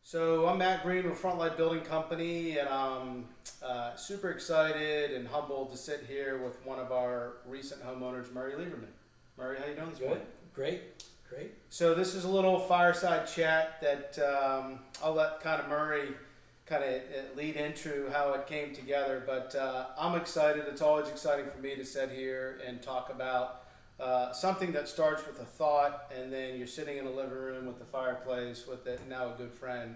So I'm Matt Green with Frontlight Building Company, and I'm super excited and humbled to sit here with one of our recent homeowners, Murray Lieberman. Murray, how you doing this Good, morning? great. So this is a little fireside chat that I'll let kind of Murray kind of lead into how it came together. But I'm excited. It's always exciting for me to sit here and talk about something that starts with a thought, and then you're sitting in a living room with the fireplace with it, now a good friend.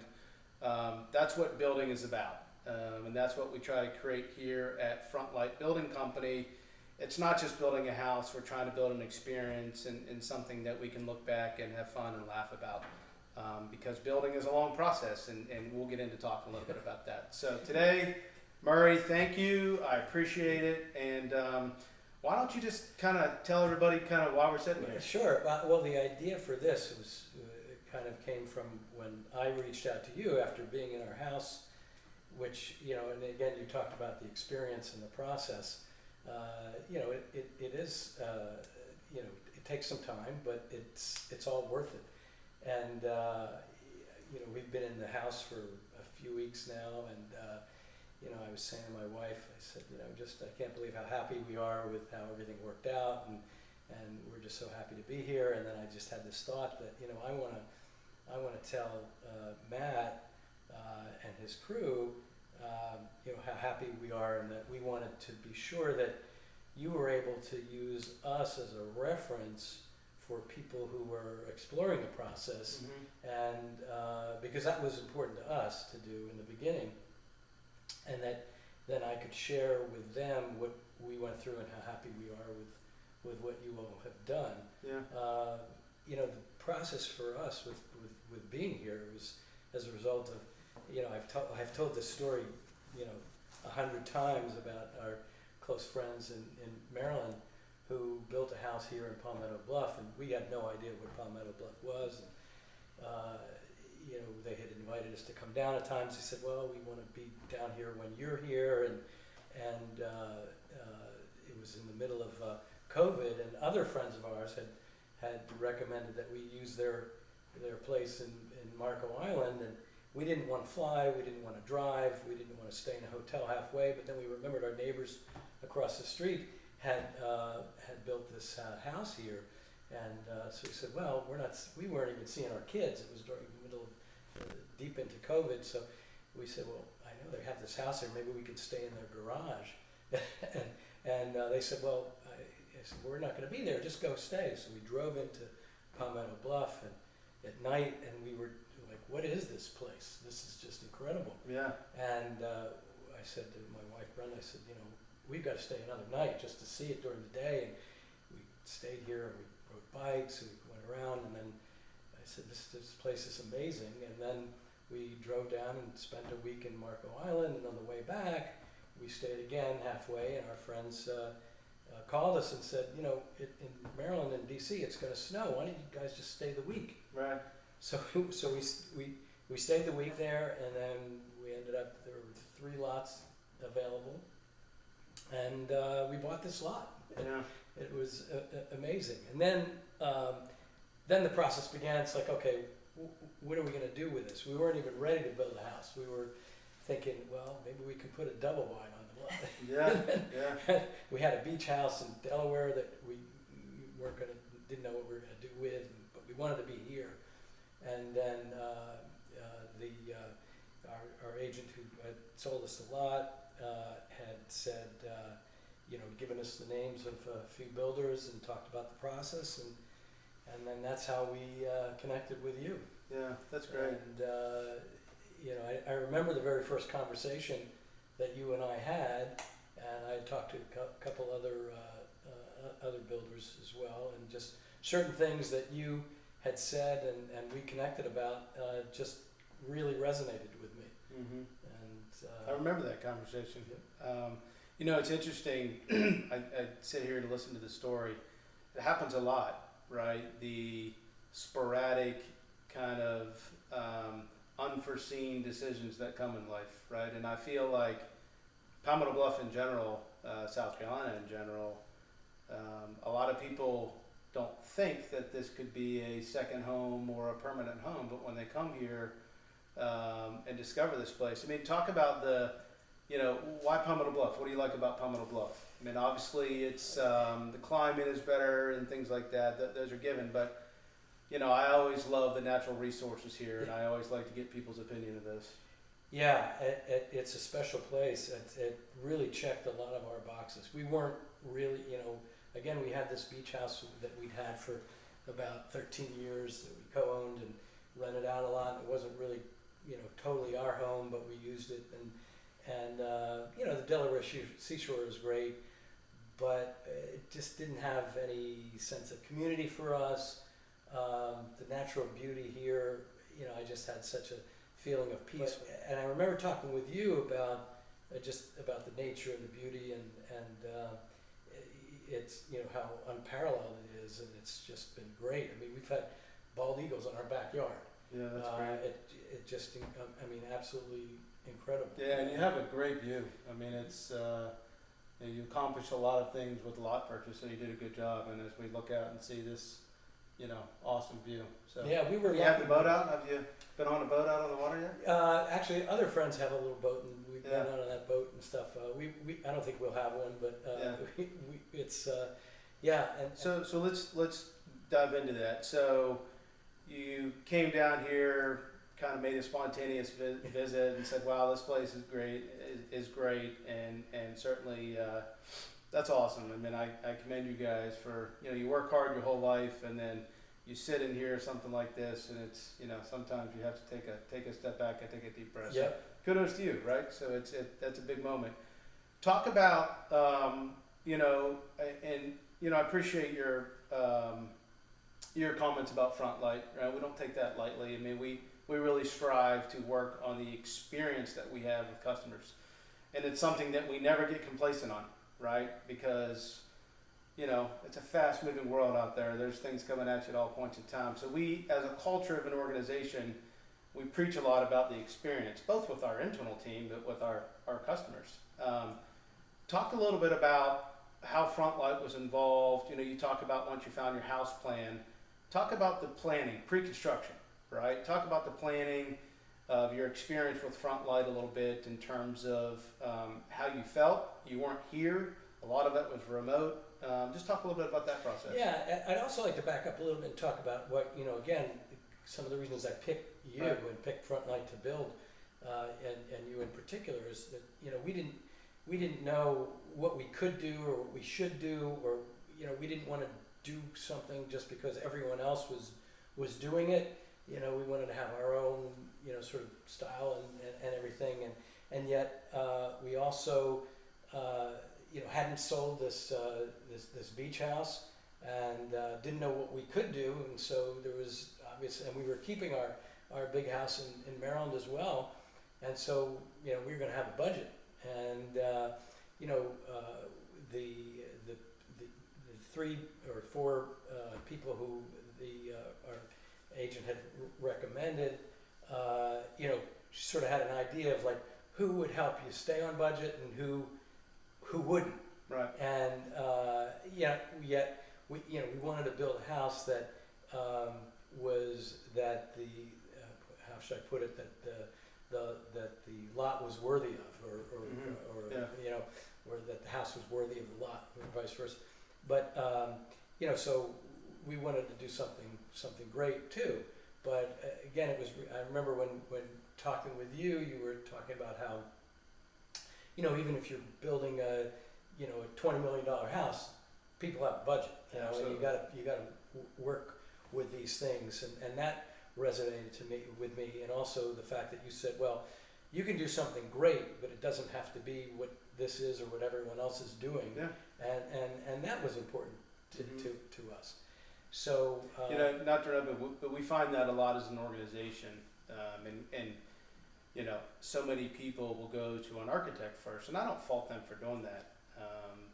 That's what building is about, and that's what we try to create here at Frontlight Building Company. It's not just building a house. We're trying to build an experience and something that we can look back and have fun and laugh about, because building is a long process, and we'll get into talking a little bit about that. So today, Murray, thank you. I appreciate it. And why don't you just kind of tell everybody kind of why we're sitting here? Sure. Well, the idea for this was kind of came from when I reached out to you after being in our house, which, and again, you talked about the experience and the process. It is, it takes some time, but it's all worth it. And, we've been in the house for a few weeks now, and, I was saying to my wife, I said, I can't believe how happy we are with how everything worked out, and we're just so happy to be here. And then I just had this thought that, I want to tell Matt and his crew, how happy we are, and that we wanted to be sure that you were able to use us as a reference for people who were exploring the process, and because that was important to us to do in the beginning, and that then I could share with them what we went through and how happy we are with what you all have done. Yeah. The process for us with being here was as a result of, I've told this story, 100 times about our close friends in Maryland who built a house here in Palmetto Bluff, and we had no idea what Palmetto Bluff was. And, they had invited us to come down at times. They said, well, we want to be down here when you're here, and it was in the middle of COVID, and other friends of ours had recommended that we use their place in Marco Island, and we didn't want to fly, we didn't want to drive, we didn't want to stay in a hotel halfway, but then we remembered our neighbors across the street had built this house here, and so we said, well, we weren't even seeing our kids. It was during the middle of deep into COVID, so we said, well, I know they have this house here, maybe we could stay in their garage. and they said, well, I said, we're not going to be there, just go stay. So we drove into Palmetto Bluff, and at night, and we were like, what is this place? This is just incredible. Yeah. And I said to my wife, Brenda, I said, we've got to stay another night just to see it during the day. And we stayed here, and we rode bikes, and we went around, and then I said, this place is amazing. And then we drove down and spent a week in Marco Island, and on the way back, we stayed again halfway, and our friends called us and said, in Maryland and DC, it's going to snow. Why don't you guys just stay the week? Right. So we stayed the week there, and then we ended up, there were 3 lots available, and we bought this lot. Yeah. It was amazing. And then the process began. It's like, okay, what are we going to do with this? We weren't even ready to build a house. We were thinking, well, maybe we can put a double wide on the lot. Yeah. Yeah. We had a beach house in Delaware that we didn't know what we were going to do with, but we wanted to be here. And then our agent who had sold us the lot had said, given us the names of a few builders and talked about the process, and then that's how we connected with you. Yeah, that's great. And I remember the very first conversation that you and I had, and I talked to a couple other builders as well, and just certain things that you had said and we connected about just really resonated with me. Mm-hmm. And I remember that conversation. It's interesting. I sit here and listen to the story. It happens a lot, right? The sporadic kind of unforeseen decisions that come in life, right? And I feel like Palmetto Bluff in general, South Carolina in general, a lot of people don't think that this could be a second home or a permanent home, but when they come here, and discover this place. I mean, talk about why Palmetto Bluff? What do you like about Palmetto Bluff? I mean, obviously it's the climate is better and things like that. Those are given, but I always love the natural resources here, and I always like to get people's opinion of this. Yeah, it's a special place. It really checked a lot of our boxes. We weren't really, again, we had this beach house that we'd had for about 13 years that we co-owned and rented out a lot. It wasn't really, totally our home, but we used it. And the Delaware seashore is great, but it just didn't have any sense of community for us. The natural beauty here, I just had such a feeling of peace. And I remember talking with you about about the nature and the beauty and it's how unparalleled it is, and it's just been great. I mean, we've had bald eagles in our backyard. Yeah, that's great. It just, absolutely incredible. Yeah, and you have a great view. I mean, it's you accomplished a lot of things with the lot purchase, so you did a good job. And as we look out and see this, awesome view. So Yeah, we were. You have the boat out? Have you been on a boat out on the water yet? Actually, other friends have a little boat, and we've Yeah. been out on that boat and stuff. I don't think we'll have one, but Yeah. it's yeah. And So let's dive into that. So you came down here, kind of made a spontaneous visit, and said, "Wow, this place is great. Is great," and certainly that's awesome. I mean, I commend you guys for you work hard your whole life, and then you sit in here something like this, and it's sometimes you have to take a step back and take a deep breath. yeah. So kudos to you, right? So that's a big moment. Talk about I appreciate your comments about front light. Right? We don't take that lightly. I mean, we really strive to work on the experience that we have with customers, and it's something that we never get complacent on, right? Because it's a fast-moving world out there. There's things coming at you at all points in time. So we, as a culture of an organization, we preach a lot about the experience, both with our internal team, but with our customers. Talk a little bit about how Frontlight was involved. You talk about once you found your house plan. Talk about the planning, pre-construction, right? Talk about the planning of your experience with Frontlight a little bit in terms of how you felt. You weren't here. A lot of it was remote. Just talk a little bit about that process. Yeah, I'd also like to back up a little bit and talk about what, again, some of the reasons I picked you Right. and picked Frontlight to build, and you in particular, is that, we didn't know what we could do or what we should do, or, we didn't want to do something just because everyone else was doing it. We wanted to have our own, sort of style and everything, and yet we also hadn't sold this beach house, and didn't know what we could do, and so there was obvious, and we were keeping our big house in Maryland as well, and so we were going to have a budget, and the 3 or 4 people who our agent had recommended, sort of had an idea of like who would help you stay on budget and who wouldn't. Right. And yet we wanted to build a house that was that the how should I put it, that the lot was worthy of, or Yeah. or that the house was worthy of the lot, or vice versa. But so we wanted to do something great too. But again, it was. I remember when talking with you, you were talking about how even if you're building a $20 million house, people have a budget, and you got to work with these things, and that resonated with me, and also the fact that you said, well, you can do something great, but it doesn't have to be what this is or what everyone else is doing. Yeah. And that was important to us. So not to interrupt, but we find that a lot as an organization, and so many people will go to an architect first, and I don't fault them for doing that,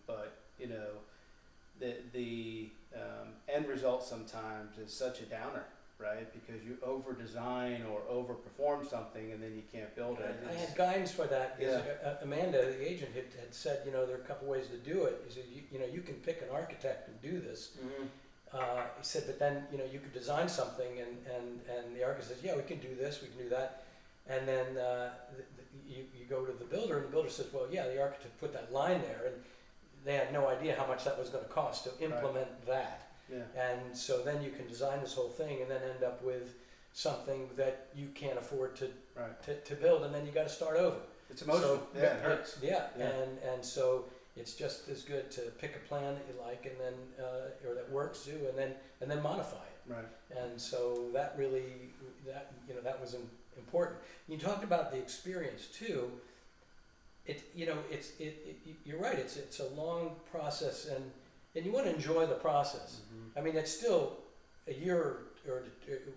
but the end result sometimes is such a downer, right? Because you over design or over perform something, and then you can't build it. I had guidance for that because Amanda, the agent, had said, there are a couple ways to do it. He said, you can pick an architect and do this. Mm-hmm. He said, but then you could design something, and the architect says, yeah, we can do this, we can do that, and then you go to the builder, and the builder says, well, yeah, the architect put that line there, and they had no idea how much that was going to cost to implement that. Yeah. And so then you can design this whole thing and then end up with something that you can't afford to build, and then you got to start over. It's emotional. So, It hurts. Yeah. Yeah. And so it's just as good to pick a plan that you like, and then or that works too, and then modify it. Right. And so that really that was important. You talked about the experience too. You're right. It's a long process, and you want to enjoy the process. Mm-hmm. I mean, it's still a year or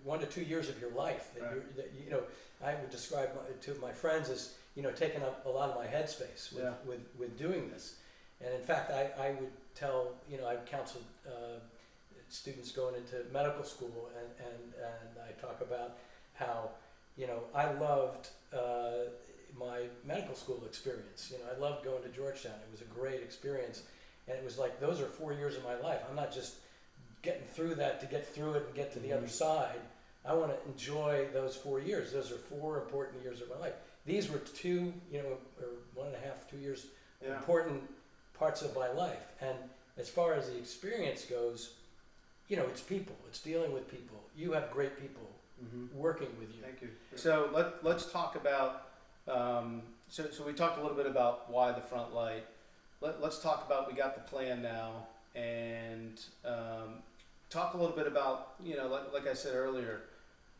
1 to 2 years of your life that I would describe to my friends as taking up a lot of my headspace with doing this. And in fact, I would tell I've counseled students going into medical school, and I talk about how I loved my medical school experience. I loved going to Georgetown. It was a great experience, and it was like those are 4 years of my life. I'm not just getting through that to get through it and get to the other side. I want to enjoy those 4 years. Those are 4 important years of my life. These were 2, or 1.5, 2 years important parts of my life. And as far as the experience goes, it's people. It's dealing with people. You have great people working with you. Thank you. So let's talk about. So we talked a little bit about why the front light. Let's talk about, we got the plan now, and talk a little bit about like I said earlier.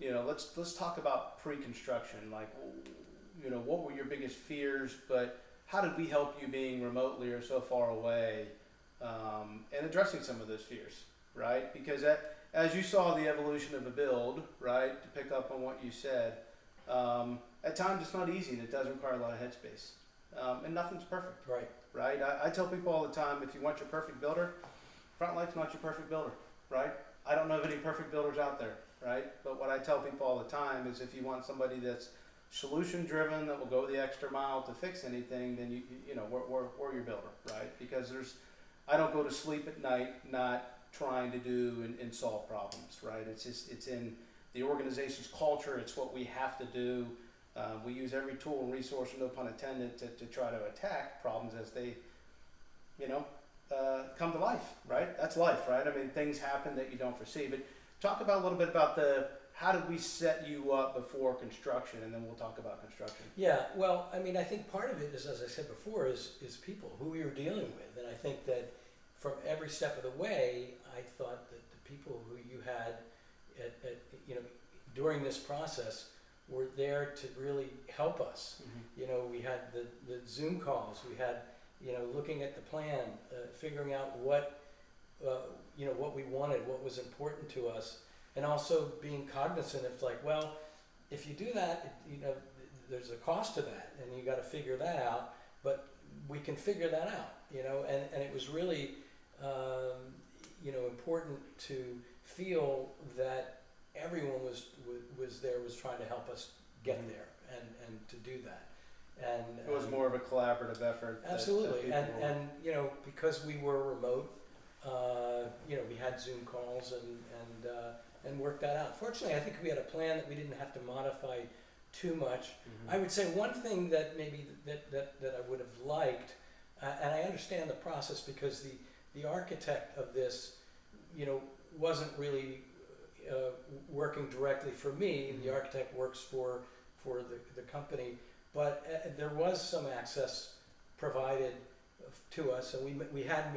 Let's talk about pre-construction. Like, what were your biggest fears, but how did we help you being remotely or so far away, and addressing some of those fears, right? Because as you saw the evolution of a build, right, to pick up on what you said, at times it's not easy and it does require a lot of headspace, and nothing's perfect. Right? I tell people all the time, if you want your perfect builder, Front Light's not your perfect builder, right? I don't know of any perfect builders out there, right? But what I tell people all the time is, if you want somebody that's solution driven, that will go the extra mile to fix anything, then we're your builder, right? Because I don't go to sleep at night not trying to do and solve problems, right? It's in the organization's culture. It's what we have to do. We use every tool and resource, no pun intended, to try to attack problems as they, come to life, right? That's life, right? I mean, things happen that you don't foresee. But talk about a little bit about how did we set you up before construction, and then we'll talk about construction. Yeah, well, I mean, I think part of it is, as I said before, is people, who you're dealing with. And I think that from every step of the way, I thought that the people who you had during this process were there to really help us. We had the Zoom calls, we had, looking at the plan, figuring out what we wanted, what was important to us, and also being cognizant of if you do that, there's a cost to that, and you got to figure that out, but we can figure that out, and it was really, important to feel that everyone was trying to help us get there and to do that. And it was more of a collaborative effort. Absolutely. And because we were remote, we had Zoom calls and worked that out. Fortunately, I think we had a plan that we didn't have to modify too much. I would say one thing that maybe that I would have liked, and I understand the process because the architect of this, wasn't really working directly for me. The architect works for the company, but there was some access provided to us, and we had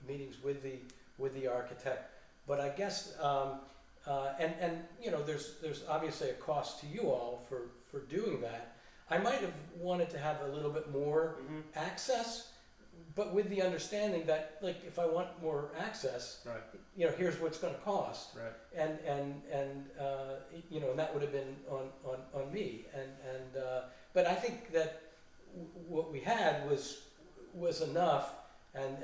meetings with the architect. But I guess there's obviously a cost to you all for doing that. I might have wanted to have a little bit more access, but with the understanding that, if I want more access, here's what's going to cost, and that would have been on me, but I think that what we had was enough, and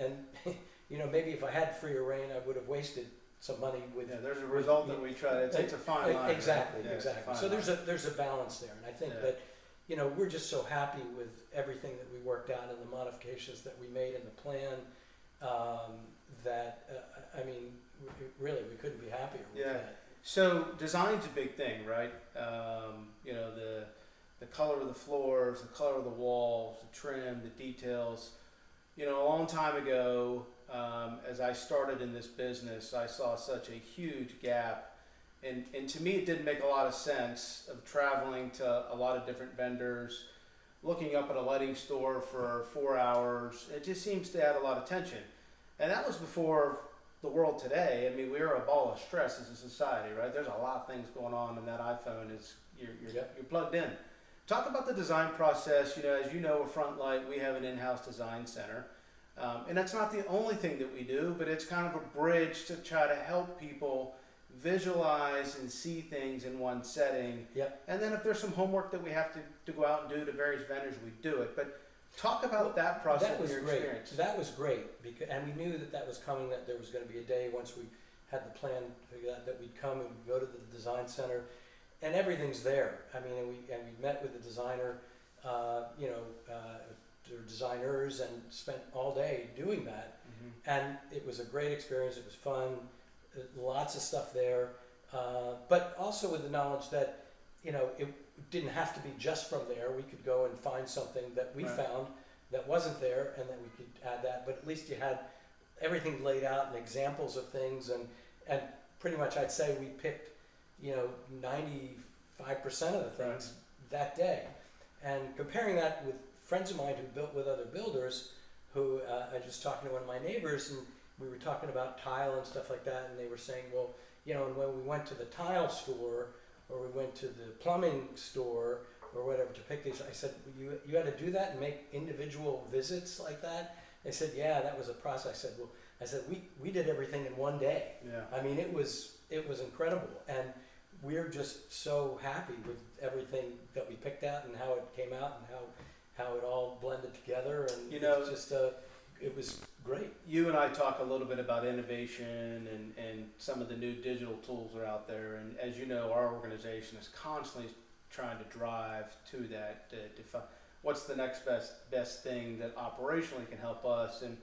maybe if I had freer reign, I would have wasted some money with. Yeah, there's a result that we try. It's a fine line. Exactly, right? exactly. So there's a balance there, and I think that. We're just so happy with everything that we worked out and the modifications that we made in the plan, that, really, we couldn't be happier with that. So design's a big thing, right? You know, the color of the floors, the color of the walls, the trim, the details. You know, a long time ago, as I started in this business, I saw such a huge gap. And to me, it didn't make a lot of sense of traveling to a lot of different vendors, looking up at a lighting store for 4 hours. It just seems to add a lot of tension. And that was before the world today. I mean, we're a ball of stress as a society, right? There's a lot of things going on, and that iPhone is, you're plugged in. Talk about the design process. You know, as you know, with Frontlight, we have an in-house design center. And that's not the only thing that we do, but it's kind of a bridge to try to help people visualize and see things in one setting. Yep. And then if there's some homework that we have to go out and do to various vendors, we do it. But talk about that process That was and your great. experience. That was great, because, and we knew that was coming, that there was going to be a day once we had the plan that we'd come and we'd go to the design center, and everything's there. I mean, and we met with the designer, their designers, and spent all day doing that. And it was a great experience. It was fun, lots of stuff there, but also with the knowledge that, you know, it didn't have to be just from there. We could go and find something that we found that wasn't there, and then we could add that. But at least you had everything laid out and examples of things, and pretty much I'd say we picked, you know, 95% of the things that day. And comparing that with friends of mine who built with other builders, who I was just talking to one of my neighbors, and we were talking about tile and stuff like that, and they were saying, well, you know, and when we went to the tile store, or we went to the plumbing store, or whatever, to pick these, I said, you had to do that and make individual visits like that? They said, yeah, that was a process. I said, we did everything in one day. Yeah. I mean, it was incredible, and we're just so happy with everything that we picked out and how it came out and how it all blended together, and You know, it's just it was great. You and I talk a little bit about innovation and some of the new digital tools are out there. And as you know, our organization is constantly trying to drive to that, to find what's the next best thing that operationally can help us. And,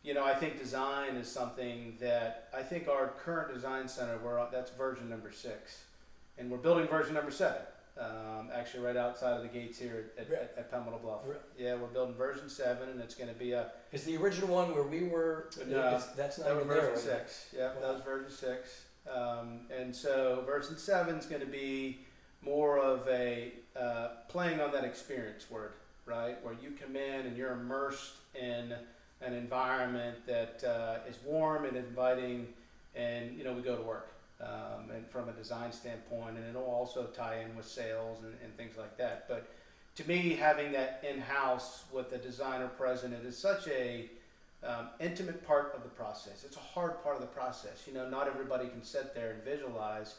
you know, I think design is something that I think our current design center, that's version number 6. And we're building version number 7. Actually right outside of the gates here at Pembina Bluff. Yeah, we're building version 7, and it's going to be Is the original one where we were? No, that's not that was even there. version 6. Yeah, that was version 6. And so version 7 is going to be more of a playing on that experience word, right? Where you come in and you're immersed in an environment that is warm and inviting, and, you know, we go to work. And from a design standpoint, and it'll also tie in with sales and things like that. But to me, having that in-house with the designer present, it is such a intimate part of the process. It's a hard part of the process. You know, not everybody can sit there and visualize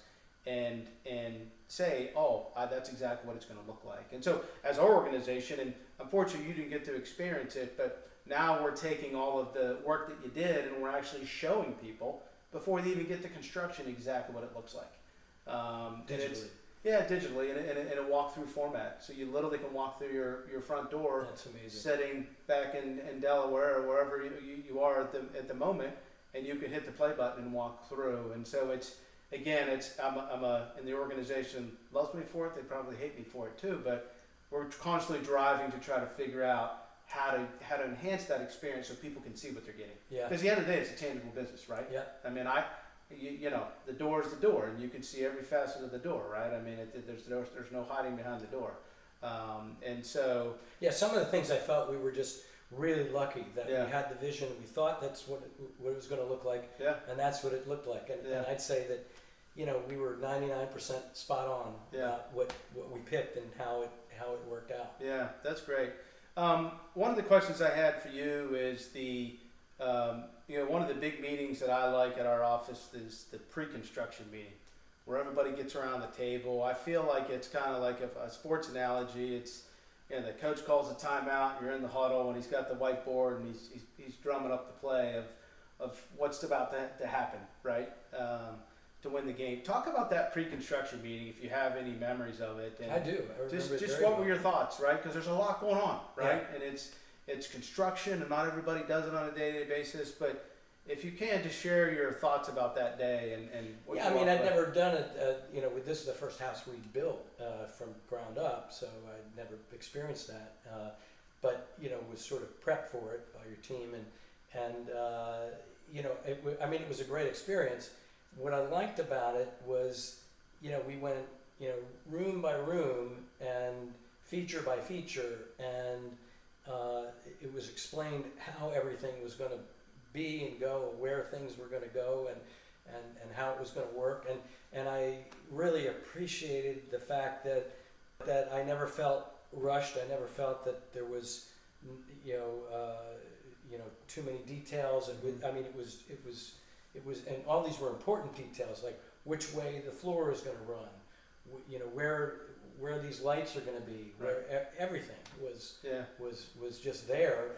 and say, oh, that's exactly what it's going to look like. And so as our organization, and unfortunately you didn't get to experience it, but now we're taking all of the work that you did and we're actually showing people before they even get to construction exactly what it looks like. Digitally. Digitally, in a walkthrough format. So you literally can walk through your front door. That's amazing. Sitting back in Delaware or wherever you are at the moment, and you can hit the play button and walk through. And so I'm in the organization loves me for it. They probably hate me for it too, but we're constantly driving to try to figure out how to enhance that experience so people can see what they're getting. Yeah. Because at the end of the day, it's a tangible business, right? Yeah. I mean, you know, the door is the door, and you can see every facet of the door, right? I mean, there's no hiding behind the door, and so. Yeah, some of the things I felt we were just really lucky that Yeah. we had the vision. We thought that's what it was going to look like, Yeah. and that's what it looked like. And I'd say that, you know, we were 99% spot on about what we picked and how it worked out. Yeah, that's great. One of the questions I had for you is one of the big meetings that I like at our office is the pre-construction meeting, where everybody gets around the table. I feel like it's kind of like a sports analogy. It's, you know, the coach calls a timeout, and you're in the huddle, and he's got the whiteboard, and he's drumming up the play of what's about to happen, right? To win the game. Talk about that pre-construction meeting if you have any memories of it. And I do. I remember it just very what well. were your thoughts, right? Because there's a lot going on, right? Yeah. And it's construction, and not everybody does it on a day-to-day basis. But if you can, just share your thoughts about that day and what Yeah, you I mean, walked I'd away. never done it, this is the first house we built from ground up, so I'd never experienced that. But, was sort of prepped for it by your team, and it was a great experience. What I liked about it was, we went, room by room and feature by feature, and it was explained how everything was going to be and go, where things were going to go, and how it was going to work, and I really appreciated the fact that I never felt rushed. I never felt that there was, too many details, and it was, and all these were important details, like which way the floor is going to run, where these lights are going to be, where everything was just there,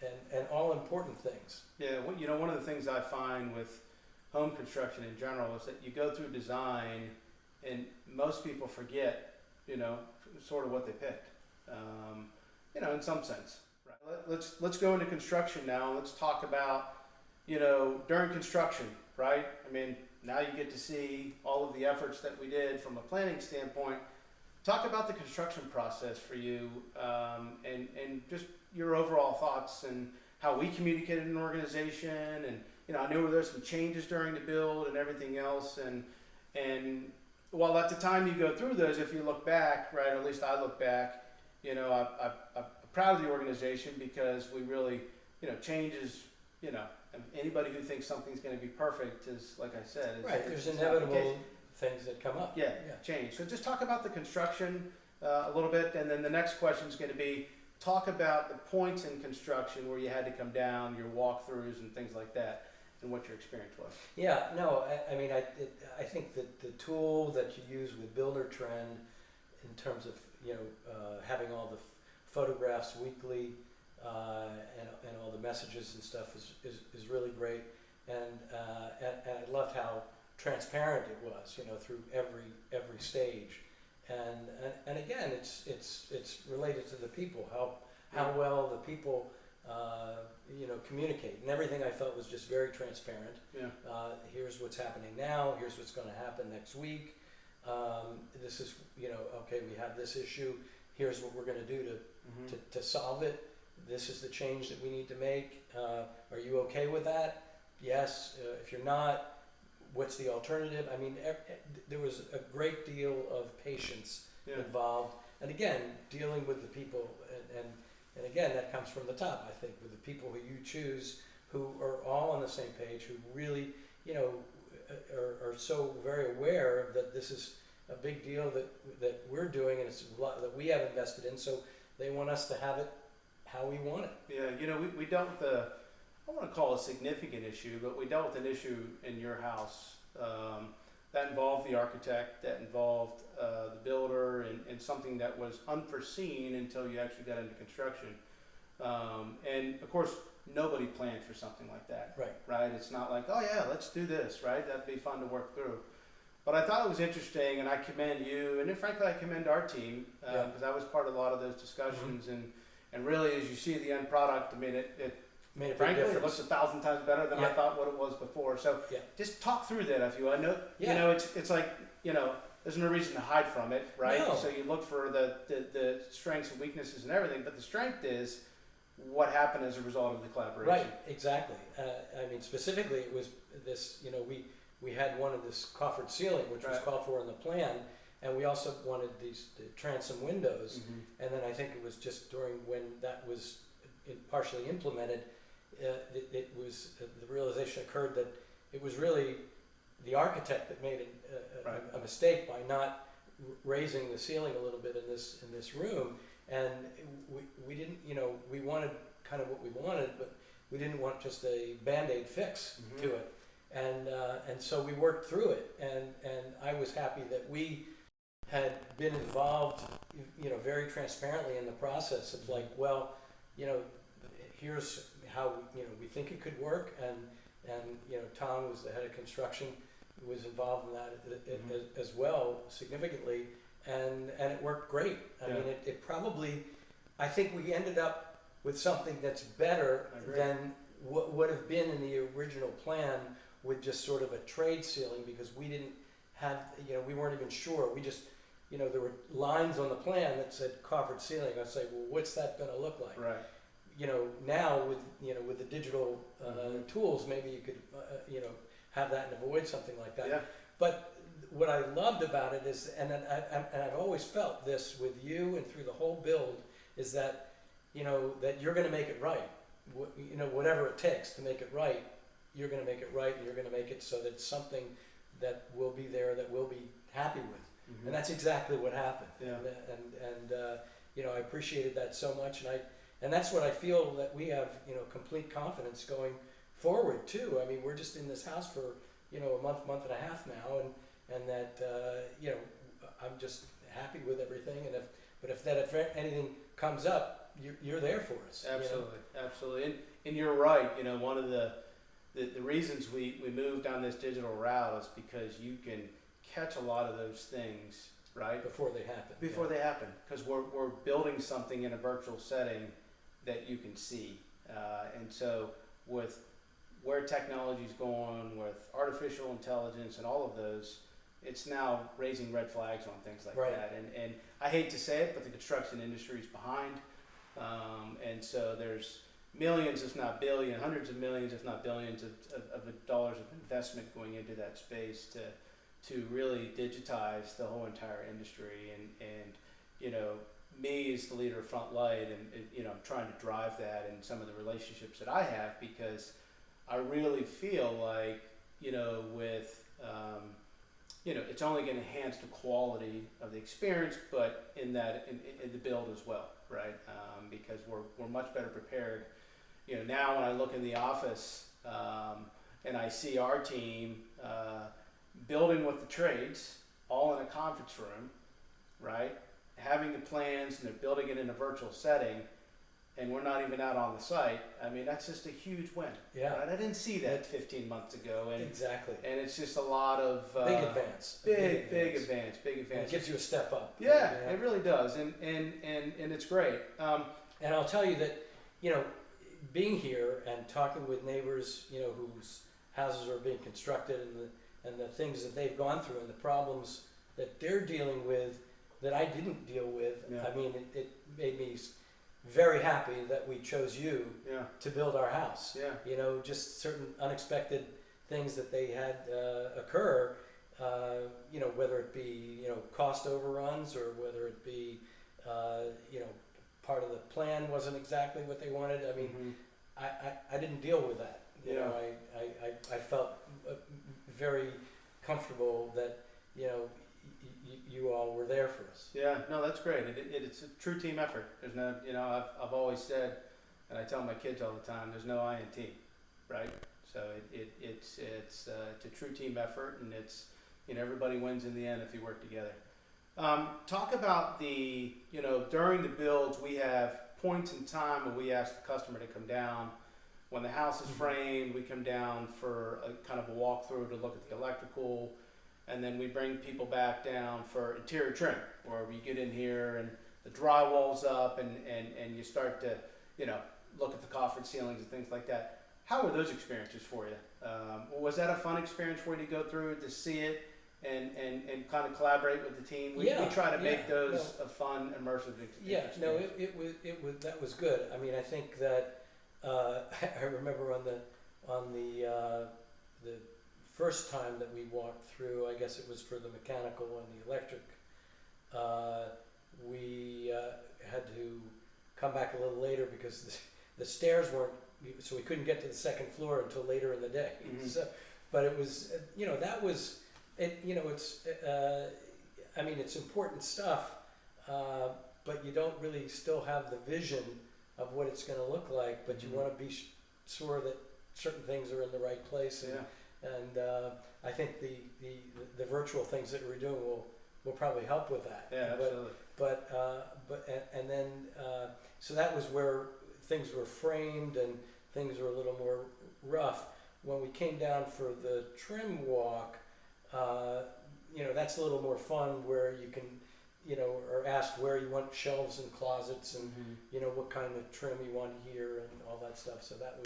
and all important things. Yeah, one of the things I find with home construction in general is that you go through design, and most people forget, sort of what they picked, in some sense. Right. Let's go into construction now. Let's talk about, during construction, right? I mean, now you get to see all of the efforts that we did from a planning standpoint. Talk about the construction process for you, and just your overall thoughts and how we communicated in an organization. And I knew there's some changes during the build and everything else. And while at the time you go through those, if you look back, right, or at least I look back, I'm proud of the organization because we really, changes, and anybody who thinks something's going to be perfect is, like I said, Right, there's it's not the case. inevitable things that come up. Yeah, change. So just talk about the construction a little bit, and then the next question is going to be talk about the points in construction where you had to come down, your walkthroughs and things like that, and what your experience was. Yeah, no, I think that the tool that you use with Builder Trend in terms of having all the photographs weekly and all the messages and stuff is really great, and I loved how transparent it was, through every stage, and again, it's related to the people, how well the people communicate, and everything I felt was just very transparent. Yeah. Here's what's happening now. Here's what's going to happen next week. This is okay. We have this issue. Here's what we're going to do to solve it. This is the change that we need to make. Are you okay with that? Yes. If you're not, what's the alternative? I mean, there was a great deal of patience involved, and again, dealing with the people, and again, that comes from the top. I think with the people who you choose, who are all on the same page, who really, are so very aware that this is a big deal that we're doing, and it's a lot that we have invested in. So they want us to have it how we want it. Yeah, we dealt with I don't want to call it a significant issue, but we dealt with an issue in your house that involved the architect, that involved the builder, and something that was unforeseen until you actually got into construction. And of course, nobody planned for something like that. Right? It's not like, oh yeah, let's do this, right? That'd be fun to work through. But I thought it was interesting, and I commend you, and then frankly, I commend our team, because I was part of a lot of those discussions, and really, as you see the end product, I mean, it Made a big frankly, difference. it looks 1,000 times better than I thought what it was before. So just talk through that if you want. It's like, there's no reason to hide from it, right? No. So you look for the strengths and weaknesses and everything, but the strength is what happened as a result of the collaboration. Right, exactly. I mean, specifically, it was this, we had one of this coffered ceiling, which was called for in the plan, and we also wanted these transom windows, and then I think it was just during when that was partially implemented, it was the realization occurred that it was really the architect that made a mistake by not raising the ceiling a little bit in this room, and we didn't, we wanted kind of what we wanted, but we didn't want just a Band-Aid fix to it, and so we worked through it, and I was happy that we had been involved, very transparently in the process of like, well, here's how we think it could work, and Tom was the head of construction, was involved in that as well significantly, and it worked great. I mean, it probably, I think we ended up with something that's better than what would have been in the original plan with just sort of a trade ceiling, because we didn't have, we weren't even sure. We just, there were lines on the plan that said coffered ceiling. I say, well, what's that going to look like? Right. Now with the digital tools, maybe you could, have that and avoid something like that. Yeah. But what I loved about it is, and I've always felt this with you and through the whole build, is that, that you're going to make it right. Whatever it takes to make it right, you're going to make it right, and you're going to make it so that it's something that will be there, that we'll be happy with. Mm-hmm. And that's exactly what happened. Yeah. And I appreciated that so much, and that's what I feel that we have, complete confidence going forward too. I mean, we're just in this house for, a month and a half now, and that, I'm just happy with everything. But if anything comes up, you're there for us. Absolutely, absolutely. And you're right. One of the reasons we moved down this digital route is because you can catch a lot of those things, right? Before they happen. Before they happen, because we're building something in a virtual setting that you can see. And so with where technology's going, with artificial intelligence and all of those, it's now raising red flags on things like Right. that. And I hate to say it, but the construction industry is behind. And so there's millions, if not billions, hundreds of millions, if not billions of dollars of investment going into that space to really digitize the whole entire industry. And me as the leader of Frontlight, and I'm trying to drive that in some of the relationships that I have, because I really feel like, with, it's only going to enhance the quality of the experience, but in the build as well, right? Because we're much better prepared. Now when I look in the office, and I see our team building with the trades, all in a conference room, right? Having the plans, and they're building it in a virtual setting, and we're not even out on the site. I mean, that's just a huge win. Yeah. Right? I didn't see that 15 months ago, and Exactly. and it's just a lot of Big advance. big advance. And it gives you a step up. Yeah, it really does, and it's great. And I'll tell you that, being here and talking with neighbors, whose houses are being constructed, and the things that they've gone through, and the problems that they're dealing with that I didn't deal with. Yeah. I mean, it made me very happy that we chose you Yeah, to build our house. yeah, Just certain unexpected things that they had occur, whether it be, cost overruns, or whether it be, part of the plan wasn't exactly what they wanted. I mean, I didn't deal with that. I felt very comfortable that, you all were there for us. Yeah, no, that's great. It's a true team effort. There's no, I've always said, and I tell my kids all the time, there's no I in team, right? So it's a true team effort, and it's, everybody wins in the end if you work together. Talk about during the builds, we have points in time where we ask the customer to come down. When the house is framed, we come down for a kind of a walkthrough to look at the electrical. And then we bring people back down for interior trim, where we get in here and the drywall's up, and you start to, look at the coffered ceilings and things like that. How were those experiences for you? Was that a fun experience for you to go through, to see it, and kind of collaborate with the team? We try to make those a fun, immersive experience. Yeah, no, it was that was good. I mean, I think that I remember on the first time that we walked through, I guess it was for the mechanical and the electric, we had to come back a little later because the stairs weren't, so we couldn't get to the second floor until later in the day. Mm-hmm. So, but it was, that was, it's, I mean, it's important stuff, but you don't really still have the vision of what it's going to look like, but you want to be sure that certain things are in the right place. And I think the virtual things that we're doing will probably help with that. Yeah, absolutely. And then so that was where things were framed and things were a little more rough. When we came down for the trim walk, that's a little more fun, where you can, are asked where you want shelves and closets, and what kind of trim you want here and all that stuff. So that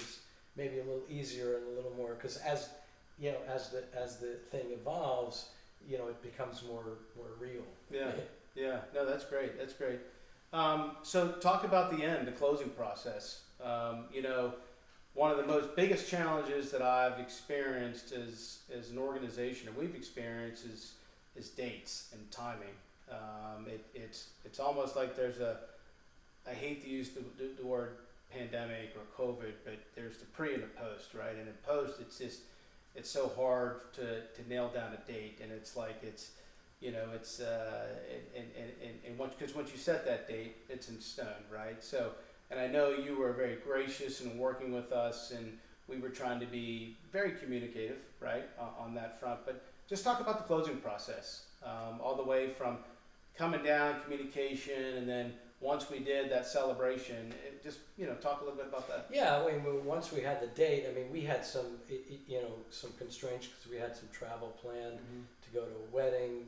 maybe a little easier and a little more, because as the thing evolves, it becomes more real. Yeah, yeah. No, that's great. That's great. So talk about the end, the closing process. One of the most biggest challenges that I've experienced as an organization, or we've experienced, is dates and timing. It's almost like there's I hate to use the word pandemic or COVID, but there's the pre and the post, right? And in post, it's so hard to nail down a date, and it's like because once you set that date, it's in stone, right? So, and I know you were very gracious in working with us, and we were trying to be very communicative, right, on that front. But just talk about the closing process, all the way from coming down, communication, and then once we did that celebration, talk a little bit about that. Yeah, I mean, once we had the date, I mean, we had some constraints because we had some travel planned to go to a wedding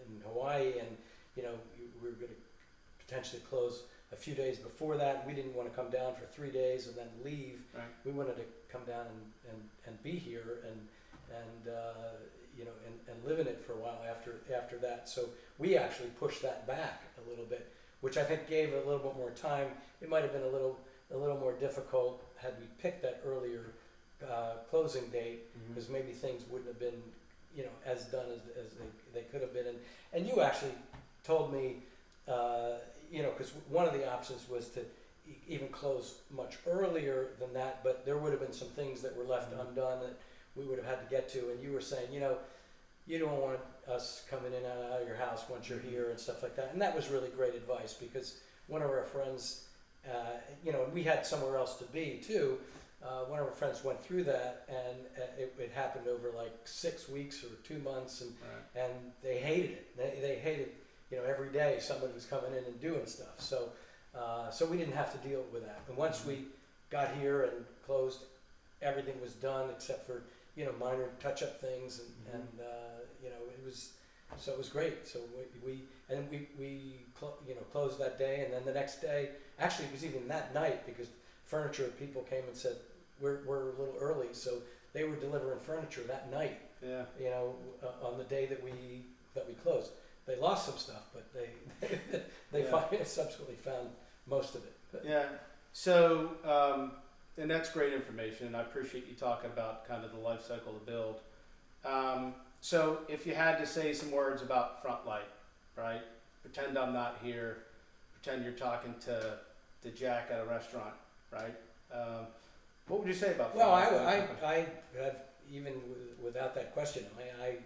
in Hawaii, and we were going to potentially close a few days before that. We didn't want to come down for 3 days and then leave. Right. We wanted to come down and be here and live in it for a while after that. So we actually pushed that back a little bit, which I think gave a little bit more time. It might have been a little more difficult had we picked that earlier closing date, because maybe things wouldn't have been as done as they could have been. And you actually told me, because one of the options was to even close much earlier than that, but there would have been some things that were left undone that we would have had to get to. And you were saying, you don't want us coming in and out of your house once you're here and stuff like that. And that was really great advice, because one of our friends, and we had somewhere else to be too. One of our friends went through that, and it happened over like 6 weeks or 2 months, and they hated it. They hated, every day somebody was coming in and doing stuff. So we didn't have to deal with that. And once we got here and closed, everything was done except for minor touch-up things, and it was great. So we closed that day, and then the next day, actually it was even that night, because furniture people came and said we're a little early, so they were delivering furniture that night. Yeah. On the day that we closed. They lost some stuff, but they finally subsequently found most of it. But. Yeah. So. And that's great information, and I appreciate you talking about kind of the life cycle of build. So if you had to say some words about Frontlight, right? Pretend I'm not here. Pretend you're talking to Jack at a restaurant, right? What would you say about Frontlight? Well, I have, even without that question, I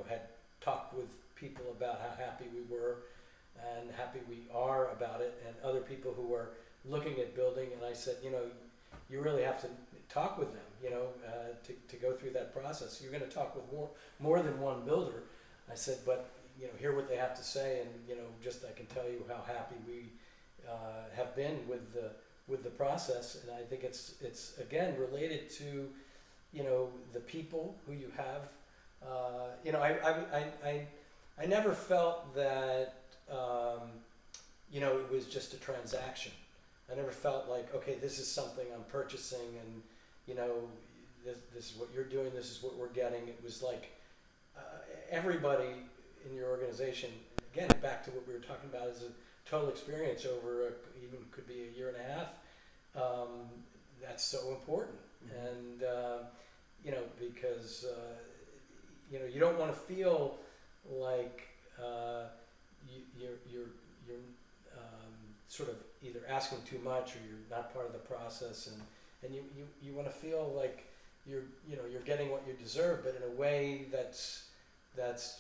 had talked with people about how happy we were and happy we are about it, and other people who are looking at building, and I said, you really have to talk with them, to go through that process. You're going to talk with more than one builder. I said, but hear what they have to say, and I can tell you how happy we have been with the process. And I think it's again related to the people who you have. I never felt that it was just a transaction. I never felt like, okay, this is something I'm purchasing, and this is what you're doing, this is what we're getting. It was like everybody in your organization, again, back to what we were talking about, is a total experience over even could be a year and a half. That's so important, and because you don't want to feel like you're sort of either asking too much, or you're not part of the process, and you want to feel like you're getting what you deserve, but in a way that's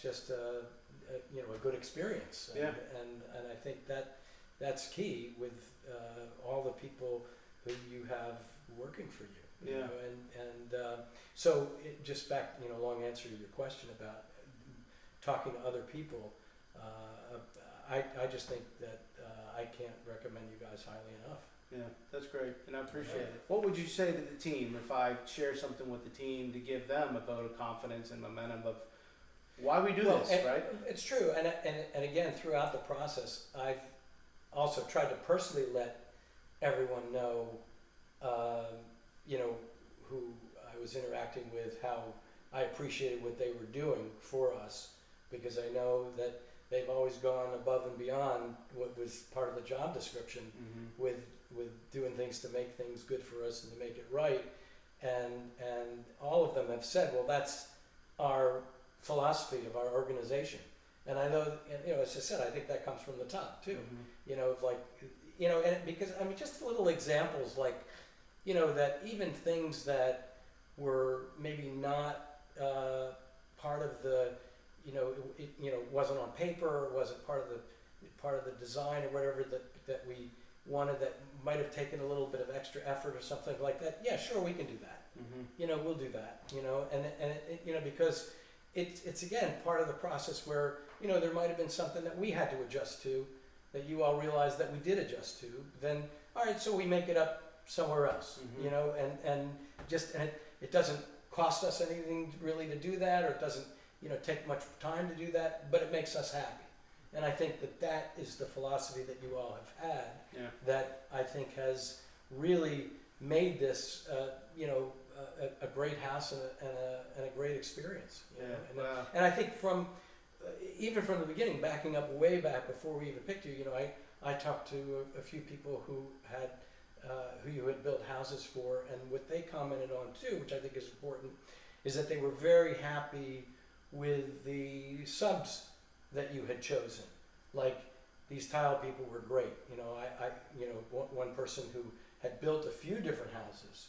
just a good experience. Yeah. And I think that's key with all the people who you have working for you. Yeah. So just back, long answer to your question about talking to other people. I just think that I can't recommend you guys highly enough. Yeah, that's great, and I appreciate it. What would you say to the team if I share something with the team to give them a vote of confidence and momentum of why we do this, right? It's true, and again, throughout the process, I've also tried to personally let everyone know you know, who I was interacting with, how I appreciated what they were doing for us, because I know that they've always gone above and beyond what was part of the job description with doing things to make things good for us and to make it right. And all of them have said, well, that's our philosophy of our organization. And I know, you know, as I said, I think that comes from the top too. You know, like, you know, and because, I mean, just little examples like, you know, that even things that were maybe not part of the, you know, it you know, wasn't on paper, or wasn't part of the design or whatever that we wanted, that might have taken a little bit of extra effort or something like that. Yeah, sure, we can do that. You know, we'll do that. You know, and you know, because it's again part of the process where, you know, there might have been something that we had to adjust to, that you all realized that we did adjust to. Then all right, so we make it up somewhere else. You know, and it doesn't cost us anything really to do that, or it doesn't, you know, take much time to do that, but it makes us happy. And I think that is the philosophy that you all have had, that I think has really made this, you know, a great house and a great experience. You know? And I think from, even from the beginning, backing up way back before we even picked you, you know, I talked to a few people who had, who you had built houses for, and what they commented on too, which I think is important, is that they were very happy with the subs that you had chosen. Like, these tile people were great. You know, I you know, one person who had built a few different houses,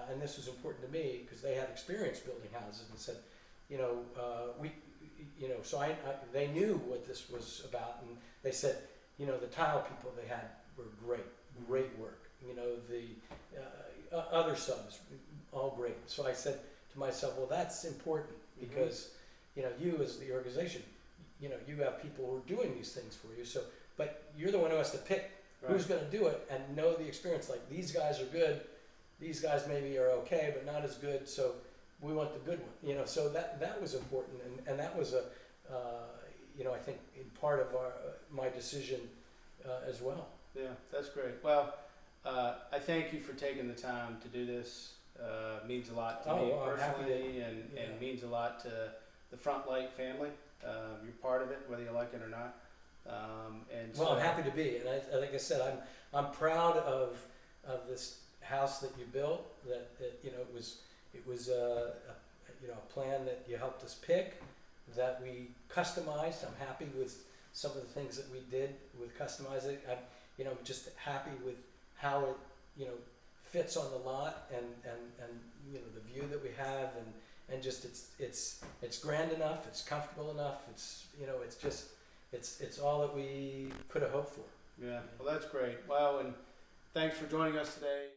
and this was important to me because they had experience building houses, and said, you know, you know, so they knew what this was about, and they said, you know, the tile people they had were great work. You know, the other subs, all great. So I said to myself, well, that's important because, you know, you as the organization, you know, you have people who are doing these things for you. So, but you're the one who has to pick who's going to do it and know the experience. Like, these guys are good, these guys maybe are okay, but not as good. So we want the good one. You know, so that was important, and that was a, you know, I think in part of my decision as well. Yeah, that's great. Well, I thank you for taking the time to do this. Means a lot to me personally, and means a lot to the Front Light family. You're part of it, whether you like it or not. And well, I'm happy to be, and like I said, I'm proud of this house that you built. That you know, it was a you know, a plan that you helped us pick, that we customized. I'm happy with some of the things that we did with customizing. I'm, you know, just happy with how it, you know, fits on the lot, and you know, the view that we have, and just it's grand enough, it's comfortable enough, it's, you know, it's just it's all that we could have hoped for. Yeah, well, that's great. Well, and thanks for joining us today.